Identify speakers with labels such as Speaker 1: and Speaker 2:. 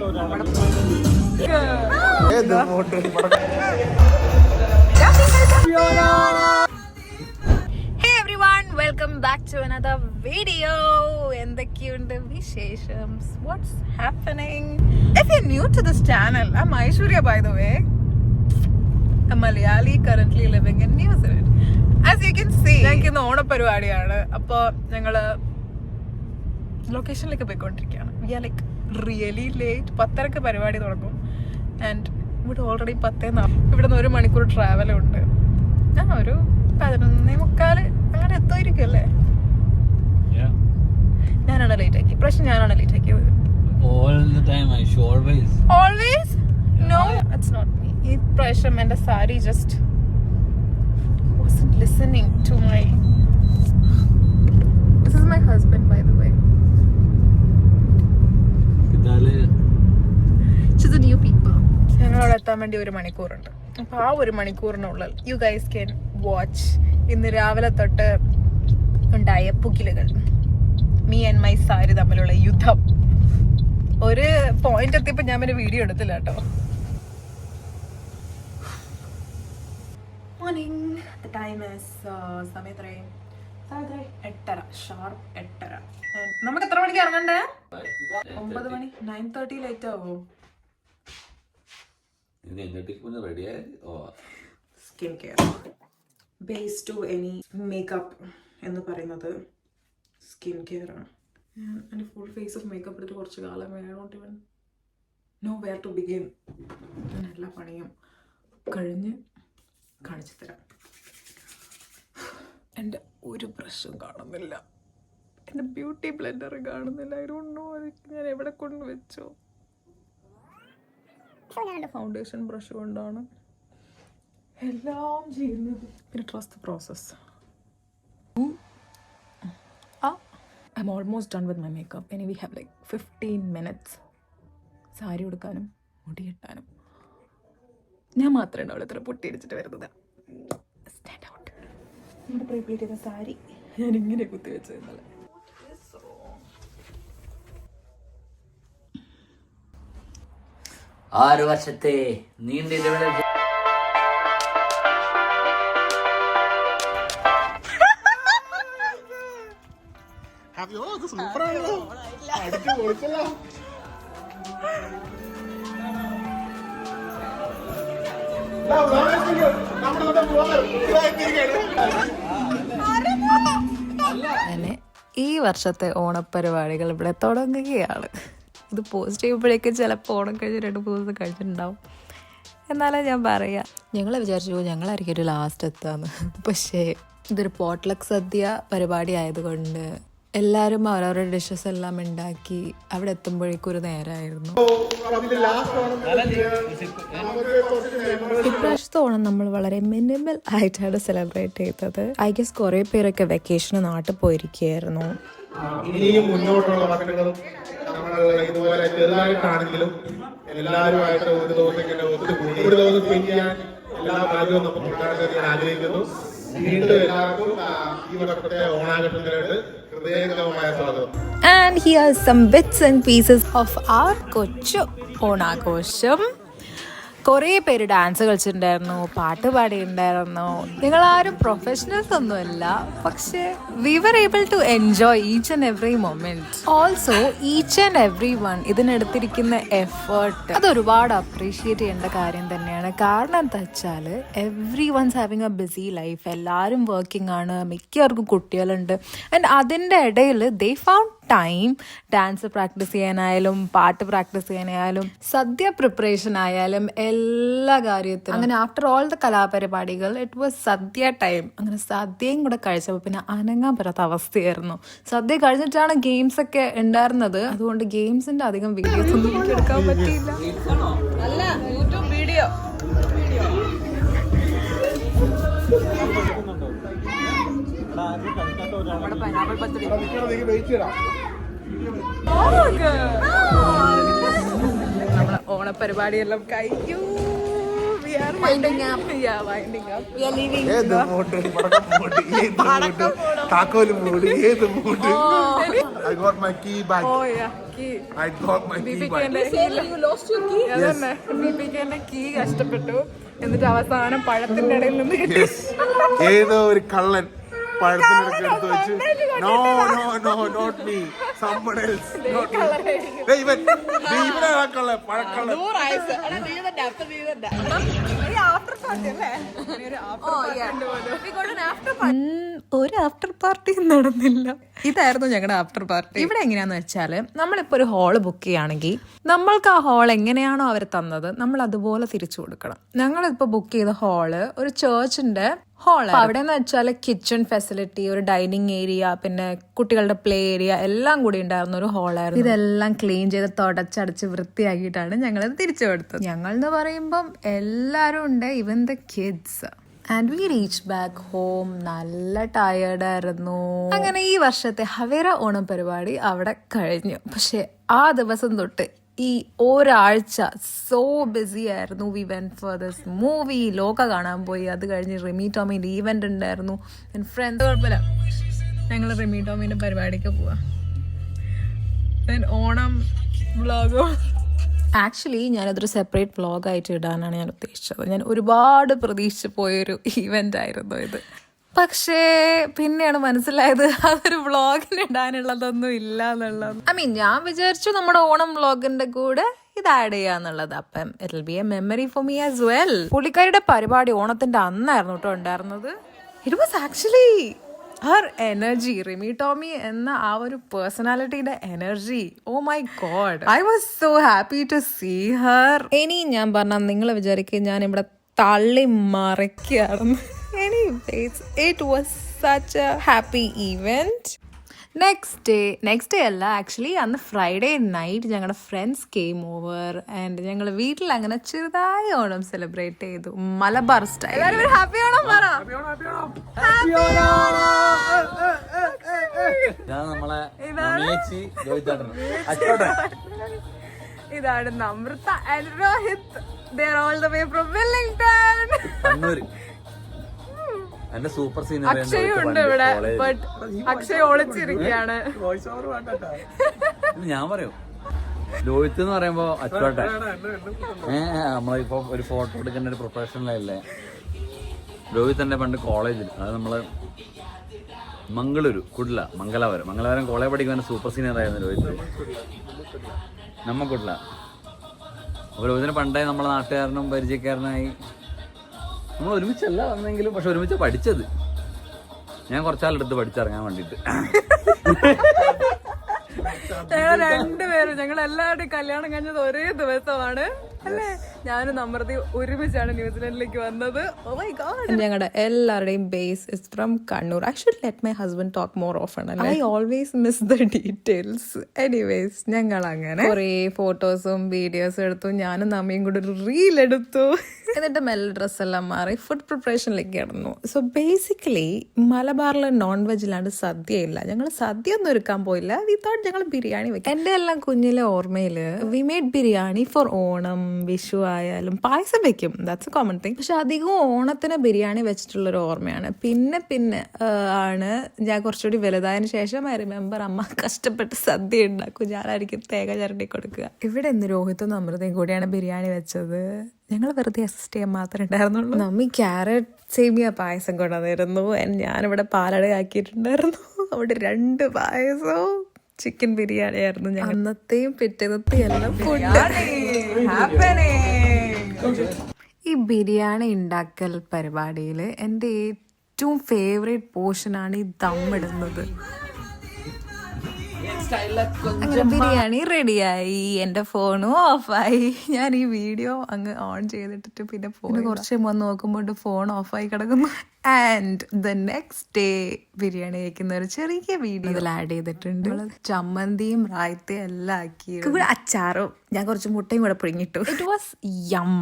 Speaker 1: Hey everyone, welcome back to another video. എന്തൊക്കെയുണ്ട് വിശേഷം? What's happening? If you're new to this channel, I'm Aishwarya, by the way. A Malayali currently living in New Zealand. As you can see, ഞങ്ങൾക്ക് ഇന്ന് ഓണപ്പരിപാടിയാണ്. അപ്പോൾ ഞങ്ങള് ലൊക്കേഷനിലേക്ക് പോയിക്കൊണ്ടിരിക്കുകയാണ്. We are like really late. 10:30 പരിപാടി തുടങ്ങും. And ഇവിടെ ഓൾറെഡി 10:04. ഇവിടെ നിന്ന് 1 മണിക്കൂർ ട്രാവലുണ്ട്. ഒരു 11:45 അങ്ങനെ എത്തുമായിരിക്കും അല്ലേ? ഞാനാണ് ലേറ്റ് ആക്കി. പ്രശ്നം ഞാനാണ് ലേറ്റ് ആക്കിയത്.
Speaker 2: All the time, always.
Speaker 1: Always? No, it's not me. ഈ പ്രാവശ്യം എൻ്റെ sari just wasn't listening to my... This is my husband, by the way. She's a new people. ഞങ്ങളവിടെ എത്താൻ വേണ്ടി 1 മണിക്കൂറുണ്ട്. അപ്പോൾ ആ 1 മണിക്കൂറിനുള്ളിൽ you guys can watch ഇന്ന് രാവിലെ തൊട്ട് ഉണ്ടായ പുകിലുകൾ. Me and my സാരി തമ്മിലുള്ള യുദ്ധം. ഒരു പോയിന്റ് എത്തിയപ്പോൾ ഞാൻ പിന്നെ വീഡിയോ എടുത്തില്ല കേട്ടോ. മോർണിംഗ്. The time is സമയം 8:30 ഷാർപ്പ് 8:30. നമുക്ക് എത്ര മണിക്ക് ഇറങ്ങണ്ടേ? 9 മണി. 9:30 ലേറ്റ് ആവോ? Skin care base to any makeup എന്ന് പറയുന്നത് സ്കിൻ കെയർ ആണ്. എൻ്റെ ഫുൾ ഫേസ് ഓഫ് മേക്കപ്പ് എടുത്ത് കുറച്ച് കാലം I don't even know where to begin. ഞാൻ എല്ലാ പണിയും കഴിഞ്ഞ് കാണിച്ചു തരാം. എൻ്റെ ഒരു ബ്രഷും കാണുന്നില്ല, എൻ്റെ ബ്യൂട്ടി ബ്ലെൻഡർ കാണുന്നില്ല. ഐ ഡോണ്ട് നോ ഞാൻ എവിടെ കൊണ്ട് വെച്ചോ. എൻ്റെ ഫൗണ്ടേഷൻ ബ്രഷ് കൊണ്ടാണ് എല്ലാം ചെയ്യുന്നത്. പിന്നെ trust the process. I'm almost done with my makeup. Anyway, we have like 15 minutes. Sari ഉടുക്കാനും മുടി കെട്ടാനും. ഞാൻ മാത്രമേ ഉണ്ടാവുള്ളൂ ഇത്ര പൊട്ടി അടിച്ചിട്ട് വരുന്നത്. Stand out. നമ്മുടെ പ്രീപ്ലേറ്റ് ചെയ്ത സാരി ഞാൻ ഇങ്ങനെ കുത്തി വെച്ചത് ഇന്നലെ.
Speaker 2: 6 വർഷത്തെ നീണ്ടിരുന്ന
Speaker 1: അങ്ങനെ ഈ വർഷത്തെ ഓണപ്പരിപാടികൾ ഇവിടെ തുടങ്ങുകയാണ്. ഇത് പോസ്റ്റ് ചെയ്യുമ്പോഴേക്കും ചിലപ്പോൾ ഓണം കഴിഞ്ഞ് 2-3 ദിവസം കഴിഞ്ഞിട്ടുണ്ടാവും. എന്നാലും ഞാൻ പറയാം, ഞങ്ങൾ വിചാരിച്ചു ഞങ്ങളായിരിക്കും ഒരു ലാസ്റ്റ് എത്താന്ന്. പക്ഷേ ഇതൊരു പോട്ട്ലക്ക് സദ്യ പരിപാടി ആയതുകൊണ്ട് എല്ലാവരും അവരവരുടെ ഡിഷസ് എല്ലാം ഉണ്ടാക്കി അവിടെ എത്തുമ്പോഴേക്കും ഒരു നേരമായിരുന്നു. ഇപ്രാവശ്യത്തെ ഓണം നമ്മൾ വളരെ മിനിമൽ ആയിട്ടാണ് സെലിബ്രേറ്റ് ചെയ്തത്. ഐ ഗസ് കുറേ പേരൊക്കെ വെക്കേഷന് നാട്ടിൽ പോയിരിക്കുകയായിരുന്നു.
Speaker 3: ഇനിയും മുന്നോട്ടുള്ള വർഷങ്ങളും നമ്മൾ ഇതുപോലെ ചെറുതായിട്ടാണെങ്കിലും എല്ലാവരുമായിട്ട് ഒരു ദിവസം ഇങ്ങനെ ഒത്തുകൂടി ഒരു ദിവസം സ്പെൻഡ് ചെയ്യാൻ എല്ലാ ഭാഗ്യവും നമുക്ക് ഉണ്ടാകാൻ ഞാൻ ആഗ്രഹിക്കുന്നു. വീണ്ടും എല്ലാവർക്കും ഈ വർഷത്തെ ഓണാഘോഷത്തിനായിട്ട് ഹൃദയംഗമമായ സ്വാഗതം.
Speaker 1: And here's some bits and pieces of our കൊച്ചു ഓണാഘോഷം. കുറേ പേര് ഡാൻസ് കളിച്ചിട്ടുണ്ടായിരുന്നു, പാട്ട് പാടിയിട്ടുണ്ടായിരുന്നു. നിങ്ങളാരും പ്രൊഫഷണൽസ് ഒന്നുമല്ല, പക്ഷേ we were able to enjoy each and every moment. Also each and every one ഇതിനെടുത്തിരിക്കുന്ന എഫേർട്ട് അത് ഒരുപാട് അപ്രീഷിയേറ്റ് ചെയ്യേണ്ട കാര്യം തന്നെയാണ്. കാരണം എന്താ വെച്ചാൽ every one's having a busy life. എല്ലാവരും വർക്കിംഗ് ആണ്, മിക്കവർക്കും കുട്ടികളുണ്ട്. ആൻഡ് അതിൻ്റെ ഇടയിൽ they found time dance practice ചെയ്യാനായാലും പാട്ട് പ്രാക്ടീസ് ചെയ്യാനായാലും സദ്യ പ്രിപ്പറേഷൻ ആയാലും എല്ലാ കാര്യത്തിലും. അങ്ങനെ ആഫ്റ്റർ ഓൾ ദ കലാപരിപാടികൾ ഇറ്റ് വാസ് സദ്യ ടൈം. അങ്ങനെ സദ്യയും കൂടെ കഴിച്ചപ്പോൾ പിന്നെ അനങ്ങാൻ പറ്റാത്ത അവസ്ഥയായിരുന്നു. സദ്യ കഴിഞ്ഞിട്ടാണ് ഗെയിംസ് ഒക്കെ ഉണ്ടായിരുന്നത്. അതുകൊണ്ട് ഗെയിംസിന്റെ അധികം വീഡിയോസ് ഒന്നും എനിക്ക് എടുക്കാൻ പറ്റിയില്ല. അല്ല യൂട്യൂബ് വീഡിയോ നമ്മളെ ഓണപ്പരിപാടിയെല്ലാം കഴിഞ്ഞു. We are winding up. Yeah, winding up. We are leaving.
Speaker 3: ഏത് മൂഡ് താക്കോല് മൂഡ് ഏത് mood I got my key back.
Speaker 1: Oh yeah, key.
Speaker 3: I got my key back.
Speaker 1: You lost your key? അതന്നെ. ദീപികേന്റെ key കഷ്ടപ്പെട്ടു. എന്നിട്ട് അവസാനം പഴത്തിന്റെ ഇടയിൽ നിന്ന് കിട്ടി.
Speaker 3: Yes. ഏതോ ഒരു കള്ളൻ പഴത്തിനടുത്ത് എടുത്ത് വെച്ച് no not me, someone else, not me. ഇവനാ കള്ളൻ, പഴക്കള്ളൻ.
Speaker 1: ഒരു ആഫ്റ്റർ പാർട്ടി നടന്നില്ല. ഇതായിരുന്നു ഞങ്ങളുടെ ആഫ്റ്റർ പാർട്ടി. ഇവിടെ എങ്ങനെയാന്ന് വെച്ചാല് നമ്മളിപ്പോ ഒരു ഹാള് ബുക്ക് ചെയ്യുകയാണെങ്കിൽ നമ്മൾക്ക് ആ ഹാൾ എങ്ങനെയാണോ അവർ തന്നത് നമ്മൾ അതുപോലെ തിരിച്ചു കൊടുക്കണം. ഞങ്ങളിപ്പോ ബുക്ക് ചെയ്ത ഹാള് ഒരു ചേർച്ചിന്റെ ഹാൾ. അവിടെ എന്ന് വെച്ചാൽ കിച്ചൺ ഫെസിലിറ്റി, ഒരു ഡൈനിങ് ഏരിയ, പിന്നെ കുട്ടികളുടെ പ്ലേ ഏരിയ എല്ലാം കൂടി ഉണ്ടായിരുന്ന ഒരു ഹാളായിരുന്നു. ഇതെല്ലാം ക്ലീൻ ചെയ്ത് തുടച്ചടച്ച് വൃത്തിയാക്കിയിട്ടാണ് ഞങ്ങൾ തിരിച്ചു കൊടുത്തത്. ഞങ്ങൾ എന്ന് പറയുമ്പം എല്ലാവരും ഉണ്ട്, ഇവൻ the kids. And we reach back home. നല്ല ടയേർഡായിരുന്നു. അങ്ങനെ ഈ വർഷത്തെ ഹവേറ ഓണം പരിപാടി അവിടെ കഴിഞ്ഞു. പക്ഷെ ആ ദിവസം തൊട്ട് ഈ ഒരാഴ്ച സോ ബിസി ആയിരുന്നു. We went for this movie, ലോക കാണാൻ പോയി. അത് കഴിഞ്ഞ് റിമി ടോമിന്റെ ഈവന്റ് ഉണ്ടായിരുന്നു. ഫ്രണ്ട്സ് കുഴപ്പമില്ല, ഞങ്ങൾ റിമി ടോമിന്റെ പരിപാടിക്ക് പോവാ. ഓണം വ്ളോഗ് ആക്ച്വലി ഞാനതൊരു സെപ്പറേറ്റ് വ്ളോഗായിട്ട് ഇടാനാണ് ഞാൻ ഉദ്ദേശിച്ചത്. ഞാൻ ഒരുപാട് പ്രതീക്ഷിച്ച് പോയൊരു ഈവന്റ് ആയിരുന്നു ഇത്. പക്ഷേ പിന്നെയാണ് മനസ്സിലായത് അതൊരു വ്ളോഗിന് ഇടാനുള്ളതൊന്നും ഇല്ല എന്നുള്ളത്. ഞാൻ വിചാരിച്ചു നമ്മുടെ ഓണം വ്ളോഗിന്റെ കൂടെ ഇത് ആഡ് ചെയ്യാന്നുള്ളത്. അപ്പം it will be a memory for me as well. പുള്ളിക്കാരിയുടെ പരിപാടി ഓണത്തിന്റെ അന്നായിരുന്നു കേട്ടോ ഉണ്ടായിരുന്നത്. It was actually her energy, Rimi Tomy എന്ന ആ ഒരു പേഴ്സണാലിറ്റിയുടെ energy. Oh my god, I was so happy to see her. ഇനി ഞാൻ പറഞ്ഞാൽ നിങ്ങൾ വിചാരിക്കും ഞാൻ ഇവിടെ തള്ളി മറിക്കുകയാണെന്ന്. Anyways, it was such a happy event. Next day അല്ല, ആക്ച്വലി അന്ന് ഫ്രൈഡേ നൈറ്റ് ഞങ്ങളുടെ ഫ്രണ്ട്സ് കെയിം ഓവർ ആൻഡ് ഞങ്ങൾ വീട്ടിൽ അങ്ങനെ ചെറുതായി ഓണം സെലിബ്രേറ്റ് ചെയ്തു, മലബാർ സ്റ്റൈൽ. ഹാപ്പി ഓണം പറ. ഇതാണ് Namrata and Rohit. They are all the way from Wellington.
Speaker 2: എന്റെ സൂപ്പർ സീനിയർ
Speaker 1: അക്ഷയും ഉണ്ട് ഇവിടെ, ബട്ട് അക്ഷയ് ഒളിച്ചിരിക്കുകയാണ്.
Speaker 2: ഞാൻ പറയും ലോഹിത്ത് എന്ന് പറയുമ്പോ അച്ചോട്ടെ നമ്മളിപ്പോ ഒരു ഫോട്ടോ എടുക്കേണ്ട ഒരു പ്രൊഫഷണലല്ലേ. ലോഹിത്ത് എന്റെ പണ്ട് കോളേജിൽ, അത് നമ്മള് മംഗളൂരു മംഗലാപുരം കോളേജ് പഠിക്കുന്ന സൂപ്പർ സീനിയർ ആയിരുന്നു ലോഹിത്ത്. നമ്മക്കുള്ള അപ്പോൾ ലോഹിത്തിന് പണ്ടേ നമ്മളെ നാട്ടുകാരനും പരിചയക്കാരനായി. നമ്മൾ ഒരുമിച്ചല്ല വന്നെങ്കിലും പക്ഷെ ഒരുമിച്ച് പഠിച്ചത്. ഞാൻ കുറച്ചാളെടുത്ത് പഠിച്ചിറങ്ങാൻ വേണ്ടിട്ട്.
Speaker 1: ഞങ്ങൾ എല്ലാവരുടെയും കല്യാണം കഴിഞ്ഞത് ഒരേ ദിവസമാണ് അല്ലേ. ഞാനും നമ്രതി ഒരുമിച്ചാണ് ന്യൂസിലൻഡിലേക്ക് വന്നത്. Oh my god. ഞങ്ങളുടെ എല്ലാവരുടെയും base is from Kannur. I should let my husband talk more often. I always miss the details. Anyways ഞങ്ങൾ അങ്ങനെ കുറേ ഫോട്ടോസും വീഡിയോസും എടുത്തു. ഞാനും നമ്മയും കൂടെ ഒരു റീൽ എടുത്തു. എന്നിട്ട് മെല്ലെ ഡ്രസ്സെല്ലാം മാറി ഫുഡ് പ്രിപ്പറേഷനിലേക്ക് കിടന്നു. സോ ബേസിക്കലി മലബാറിൽ നോൺ വെജിലാണ്ട് സദ്യ ഇല്ല. ഞങ്ങൾ സദ്യ ഒന്നും ഒരുക്കാൻ പോയില്ല. വി തോട്ട് ഞങ്ങൾ ബിരിയാണി വെക്കാം. എൻ്റെ എല്ലാം കുഞ്ഞിലെ ഓർമ്മയില് we made biryani for Onam, Vishu ആയാലും പായസം വെക്കും, ദാറ്റ്സ് എ കോമൺ തിങ്. പക്ഷെ അധികവും ഓണത്തിന് ബിരിയാണി വെച്ചിട്ടുള്ളൊരു ഓർമ്മയാണ്. പിന്നെ ആണ് ഞാൻ കുറച്ചുകൂടി വലുതായതിനു ശേഷം ഐ റിമെമ്പർ അമ്മ കഷ്ടപ്പെട്ട് സദ്യ ഉണ്ടാക്കും, ഞാനായിരിക്കും തേങ്ങ ചിരണ്ടി കൊടുക്കുക. ഇവിടെ ഇന്ന് രോഹിത്തും നമ്രതയും കൂടിയാണ് ബിരിയാണി വെച്ചത്. ഞങ്ങൾ വെറുതെ അസിസ്റ്റ് ചെയ്യാൻ മാത്രമേ ഉണ്ടായിരുന്നുള്ളൂ. നമ്മി ക്യാരറ്റ് സേമിയ പായസം കൊണ്ടുവന്നിരുന്നു. ഞാനിവിടെ പാലട ആക്കിയിട്ടുണ്ടായിരുന്നു. അവിടെ 2 പായസവും ചിക്കൻ ബിരിയാണി ആയിരുന്നു. അന്നത്തെയും പിറ്റേന്നത്തെയും എല്ലാം ഈ ബിരിയാണി ഉണ്ടാക്കൽ പരിപാടിയിൽ എൻ്റെ ഏറ്റവും ഫേവറേറ്റ് പോർഷനാണ് ഈ ദമ്മിടുന്നത്. അങ്ങനെ ബിരിയാണി റെഡിയായി, എൻ്റെ ഫോണും ഓഫായി. ഞാൻ ഈ വീഡിയോ അങ്ങ് ഓൺ ചെയ്തിട്ടിട്ട് പിന്നെ കുറച്ച് വന്ന് നോക്കുമ്പോൾ ഫോൺ ഓഫായി കിടക്കുന്നു. And the next day biryani കഴിക്കുന്ന ഒരു ചെറിയ വീഡിയോ ഇതിൽ ആഡ് ചെയ്തിട്ടുണ്ട്. ചമ്മന്തിയും റായത്തയും എല്ലാം ആക്കി, അച്ചാറും ഞാൻ കുറച്ച് മുട്ടയും കൂടെ പുഴുങ്ങിട്ടു. ഇറ്റ് വാസ് യം.